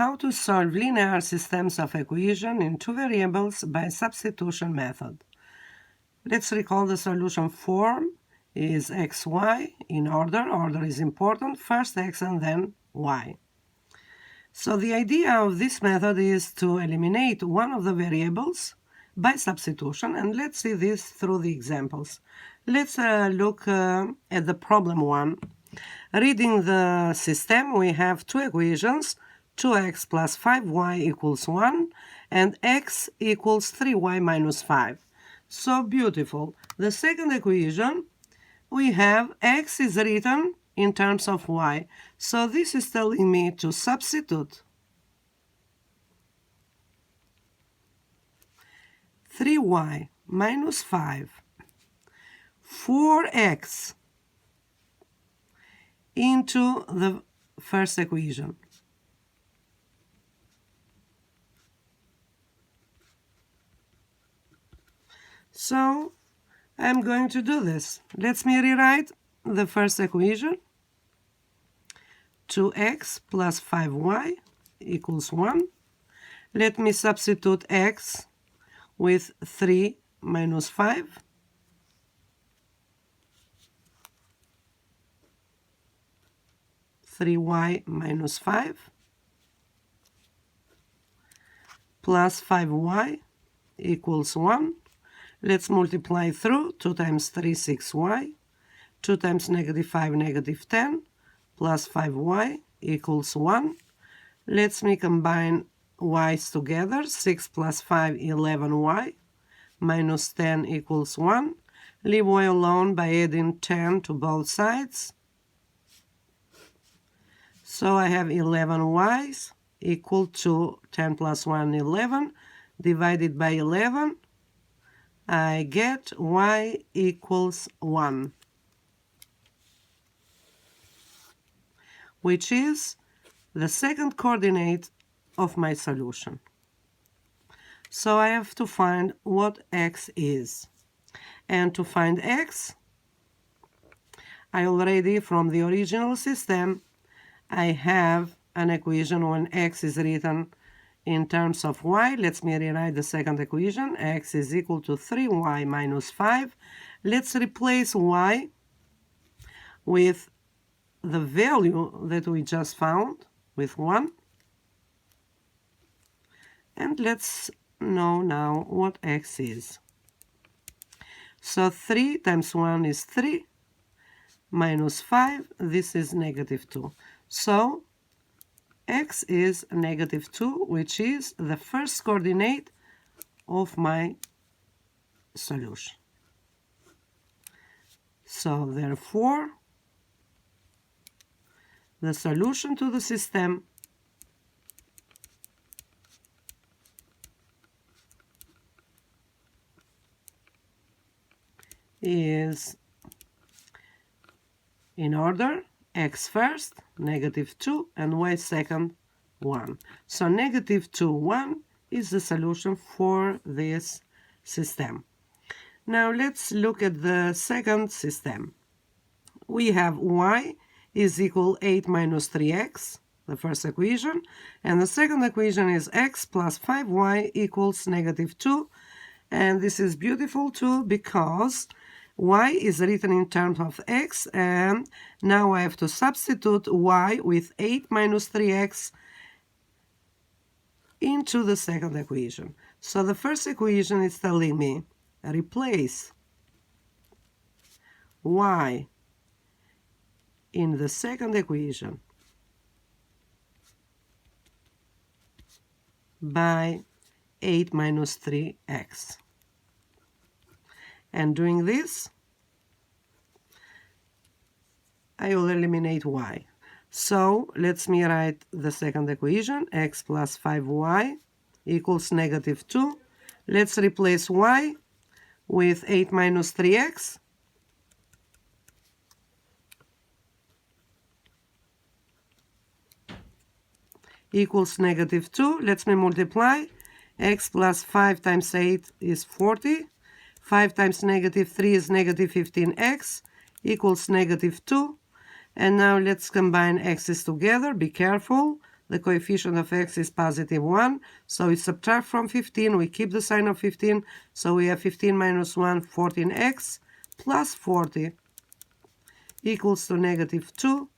How to solve linear systems of equation in two variables by substitution method. Let's recall the solution form is xy in order. Order is important. First x and then y. So the idea of this method is to eliminate one of the variables by substitution, and let's see this through the examples. Let's look at the problem 1. Reading the system, we have two equations, 2x plus 5y equals 1, and x equals 3y minus 5. So beautiful. The second equation, we have x is written in terms of y. So this is telling me to substitute 3y minus 5 4x into the first equation. So I'm going to do this. Let me rewrite the first equation. 2x plus 5y equals 1. Let me substitute x with 3 minus 5. y minus 5 plus 5y equals 1. Let's multiply through. 2 times 3, 6y. 2 times negative 5, negative 10, plus 5y equals 1. Let me combine y's together. 6 plus 5, 11y, minus 10 equals 1. Leave y alone by adding 10 to both sides. So I have 11y's equal to 10 plus 1, 11, divided by 11. I get y equals 1, which is the second coordinate of my solution. So I have to find what x is. And to find x, I already, from the original system, I have an equation when x is written in terms of y. Let me rewrite the second equation. X is equal to 3y minus 5. Let's replace y with the value that we just found, with 1. And let's know now what x is. So 3 times 1 is 3, minus 5, this is negative 2. So x is negative 2, which is the first coordinate of my solution. So therefore, the solution to the system is in order, x first, negative 2, and y second, 1. So negative 2, 1 is the solution for this system. Now let's look at the second system. We have y is equal 8 minus 3x, the first equation, and the second equation is x plus 5y equals negative 2. And this is beautiful too because y is written in terms of x, and now I have to substitute y with 8 minus 3x into the second equation. So the first equation is telling me replace y in the second equation by 8 minus 3x. And doing this, I will eliminate y. So let me write the second equation, x plus 5y equals negative 2. Let's replace y with 8 minus 3x. Equals negative 2. Let me multiply. X plus 5 times 8 is 40. 5 times negative 3 is negative 15x equals negative 2. And now let's combine x's together. Be careful. The coefficient of x is positive 1, so we subtract from 15, we keep the sign of 15, so we have 15 minus 1, 14x, plus 40 equals to negative 2.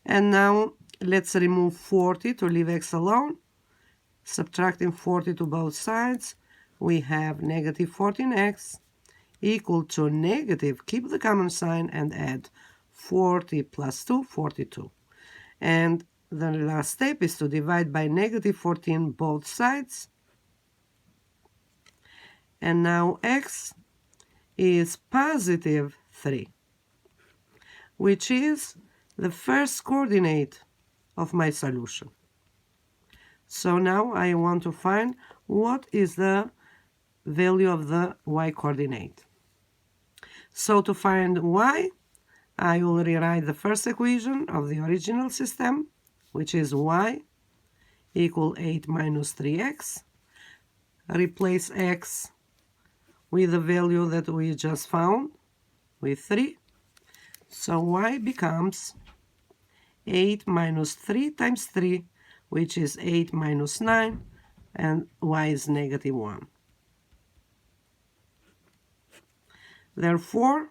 And now let's remove 40 to leave x alone. Subtracting 40 to both sides, we have negative 14x equal to negative, keep the common sign and add 40 plus 2, 42. And the last step is to divide by negative 14 both sides. And now x is positive 3, which is the first coordinate of my solution. So now I want to find what is the value of the y coordinate. So to find y, I will rewrite the first equation of the original system, which is y equal 8 minus 3x. Replace x with the value that we just found, with 3. So y becomes 8 minus 3 times 3, which is 8 minus 9, and y is negative 1. Therefore,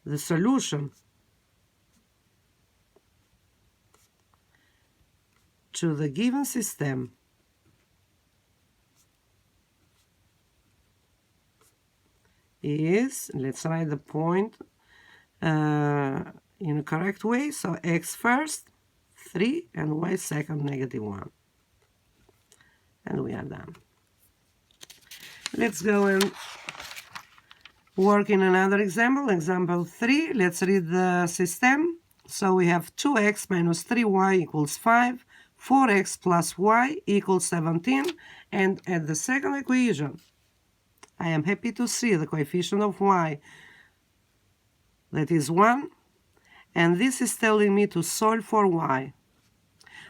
the solution to the given system is, let's write the point in a correct way, so x first, 3, and y second, negative 1. And we are done. Let's go and work in another example. Example 3, let's read the system. So we have 2x minus 3y equals 5, 4x plus y equals 17, and at the second equation, I am happy to see the coefficient of y, that is 1, and this is telling me to solve for y.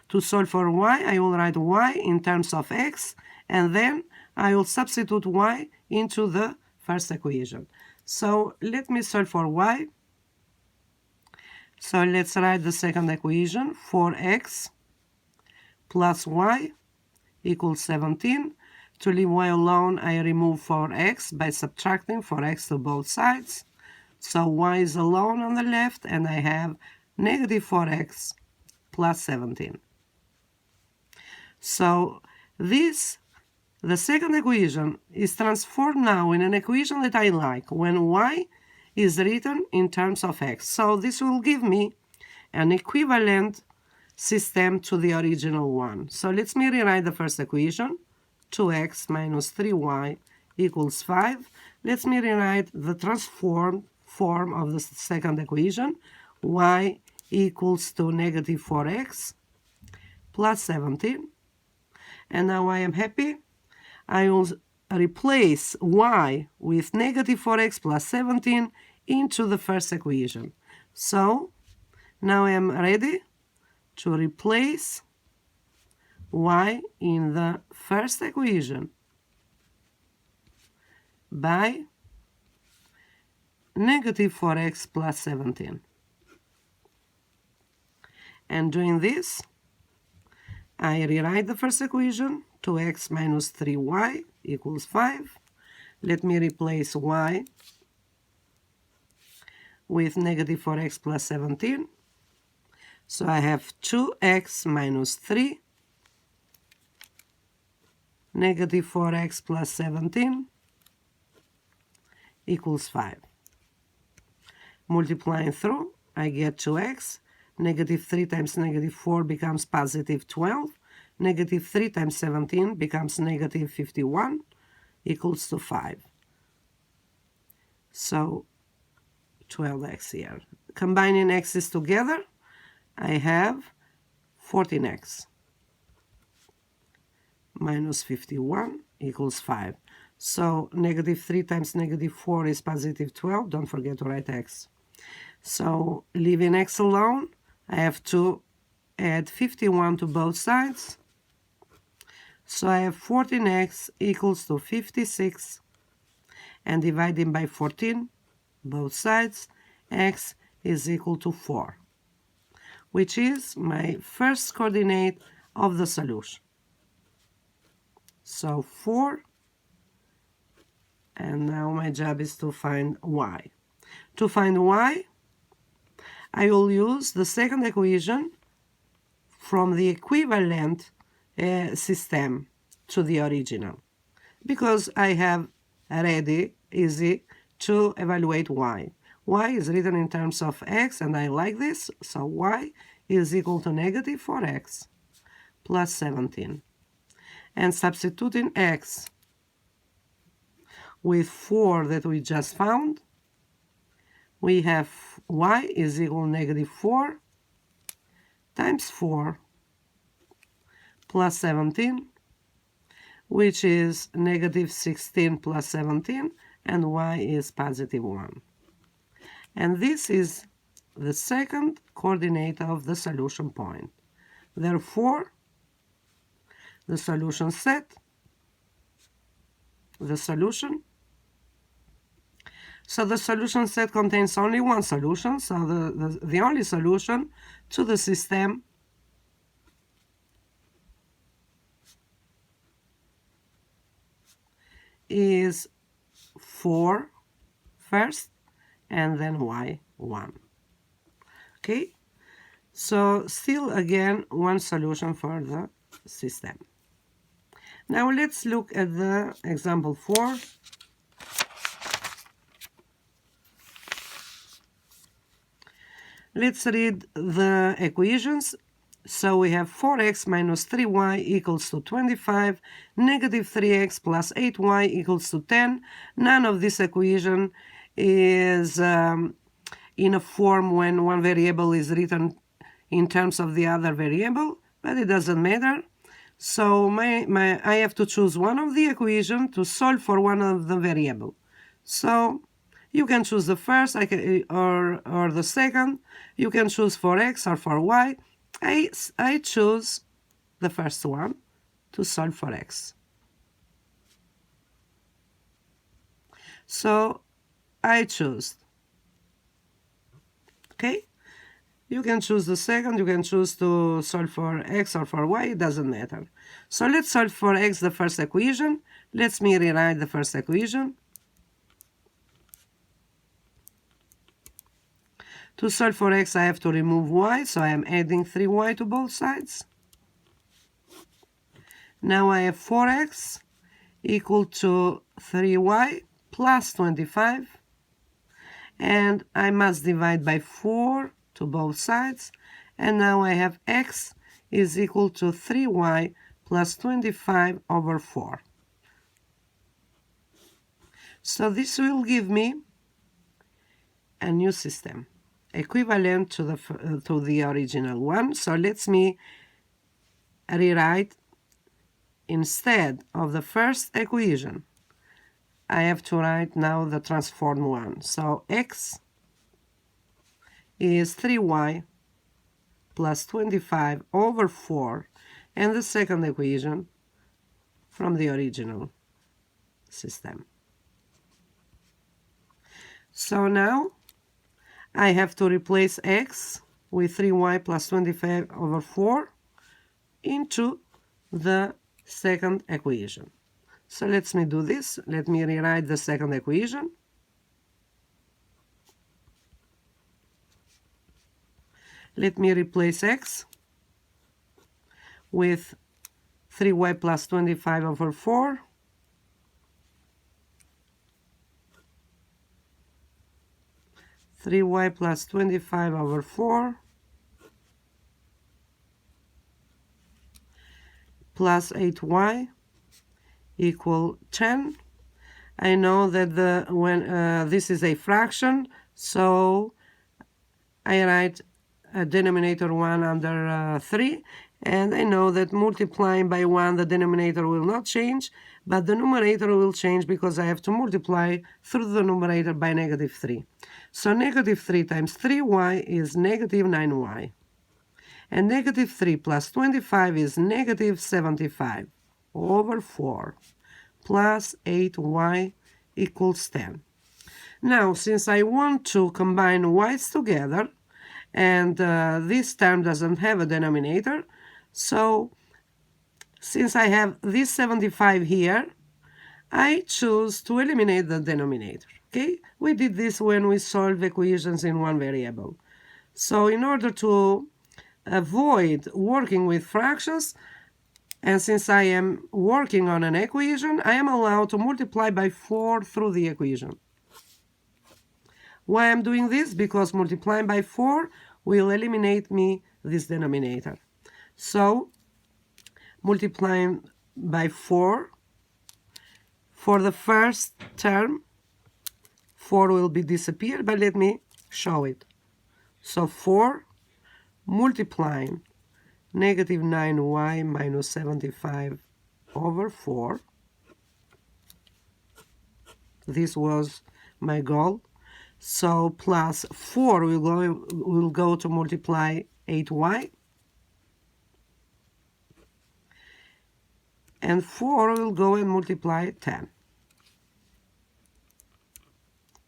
To solve for y, I will write y in terms of x, and then I will substitute y into the first equation. So let me solve for y. So let's write the second equation, 4x plus y equals 17. To leave y alone, I remove 4x by subtracting 4x to both sides. So y is alone on the left, and I have negative 4x plus 17. So the second equation is transformed now in an equation that I like, when y is written in terms of x. So this will give me an equivalent system to the original one. So let me rewrite the first equation. 2x minus 3y equals 5. Let me rewrite the transformed form of the second equation. Y equals to negative 4x plus 17. And now I am happy. I will replace y with negative 4x plus 17 into the first equation. So now I am ready to replace y in the first equation by negative 4x plus 17. And doing this, I rewrite the first equation, 2x minus 3y equals 5. Let me replace y with negative 4x plus 17. So I have 2x minus 3, negative 4x plus 17 equals 5. Multiplying through, I get 2x. Negative 3 times negative 4 becomes positive 12. Negative 3 times 17 becomes negative 51 equals to 5. So 12x here. Combining x's together, I have 14x minus 51 equals 5. So negative 3 times negative 4 is positive 12. Don't forget to write x. So leaving x alone, I have to add 51 to both sides. So I have 14x equals to 56. And dividing by 14, both sides, x is equal to 4. which is my first coordinate of the solution. So 4, and now my job is to find y. To find y, I will use the second equation from the equivalent system to the original, because I have already easy to evaluate y. Y is written in terms of x, and I like this, so y is equal to negative 4x plus 17. And substituting x with 4 that we just found, we have y is equal to negative 4 times 4 plus 17, which is negative 16 plus 17, and y is positive 1. And this is the second coordinate of the solution point. Therefore, the solution set, the solution. So the solution set contains only one solution, so the only solution to the system is 4 first, and then y 1. Okay? So still again one solution for the system. Now let's look at the example 4. Let's read the equations. So we have 4x minus 3y equals to 25, negative 3x plus 8y equals to 10. None of this equation is in a form when one variable is written in terms of the other variable, but it doesn't matter. So I have to choose one of the equation to solve for one of the variable. So you can choose the first or the second. You can choose for x or for y. I choose the first one to solve for x. So I choose. Okay? You can choose the second, you can choose to solve for x or for y, it doesn't matter. So let's solve for x the first equation. Let me rewrite the first equation. To solve for x, I have to remove y, so I am adding 3y to both sides. Now I have 4x equal to 3y plus 25, and I must divide by 4 to both sides, and now I have x is equal to 3y plus 25 over 4. So this will give me a new system equivalent to the original one. So let me rewrite, instead of the first equation, I have to write now the transformed one. So x is 3y plus 25 over 4, and the second equation from the original system. So now I have to replace x with 3y plus 25 over 4 into the second equation. So let me do this. Let me rewrite the second equation. Let me replace x with 3y plus 25 over 4 3y plus 25 over 4 plus 8y equal 10. I know that when this is a fraction, so I write a denominator 1 under 3, and I know that multiplying by 1 the denominator will not change, but the numerator will change because I have to multiply through the numerator by negative 3. So negative 3 times 3y is negative 9y. And negative 3 plus 25 is negative 75 over 4 plus 8y equals 10. Now, since I want to combine y's together, and this term doesn't have a denominator. So since I have this 75 here, I choose to eliminate the denominator. Okay, we did this when we solve equations in one variable. So in order to avoid working with fractions, and since I am working on an equation, I am allowed to multiply by 4 through the equation. Why I'm doing this? Because multiplying by 4 will eliminate me this denominator. So multiplying by 4, for the first term, 4 will be disappeared, but let me show it. So 4 multiplying negative 9y minus 75 over 4. This was my goal. So plus 4 will go to multiply 8y. And 4 will go and multiply 10.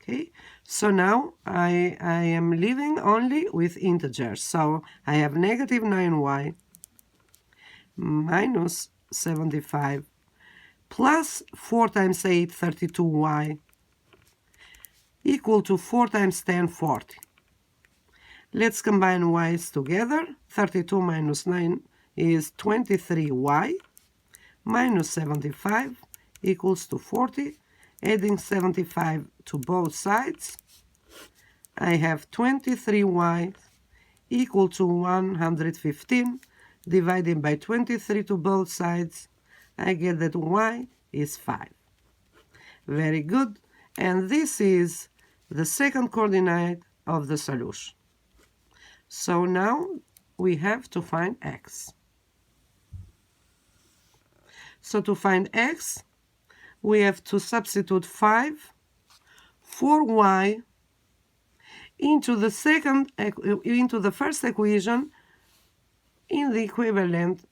Okay, so now I am living only with integers. So I have negative 9y minus 75 plus 4 times 8, 32y, equal to 4 times 10, 40. Let's combine y's together. 32 minus 9 is 23y minus 75 equals to 40. Adding 75 to both sides, I have 23y equal to 115. Dividing by 23 to both sides, I get that y is 5. Very good. And this is the second coordinate of the solution. So now we have to find x. So to find x, we have to substitute 5 for y into the first equation in the equivalent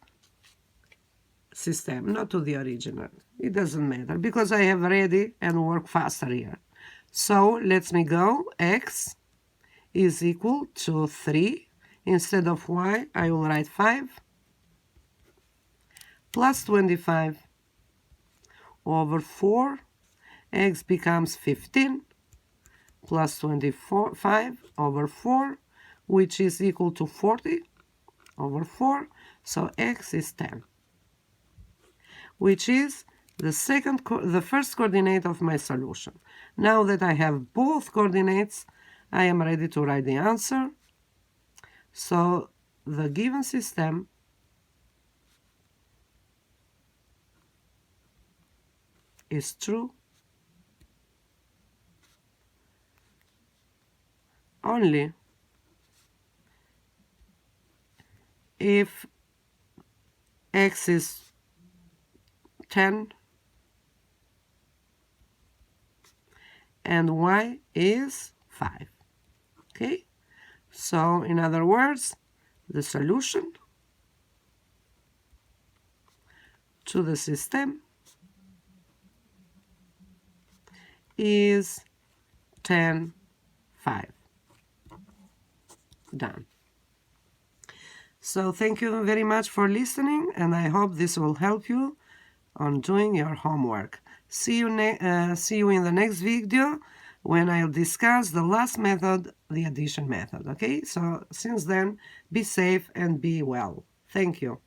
system, not to the original. It doesn't matter because I have ready and work faster here. So let me go. X is equal to 3. Instead of y, I will write 5 plus 25 over 4. X becomes 15 plus 25 over 4, which is equal to 40 over 4. So x is 10, which is the first coordinate of my solution. Now that I have both coordinates, I am ready to write the answer. So the given system is true only if x is 10 and y is 5. Okay? So, in other words, the solution to the system is 10, 5. Done. So thank you very much for listening, and I hope this will help you on doing your homework. See you in the next video when I'll discuss the last method, the addition method. Okay? So since then, be safe and be well. Thank you.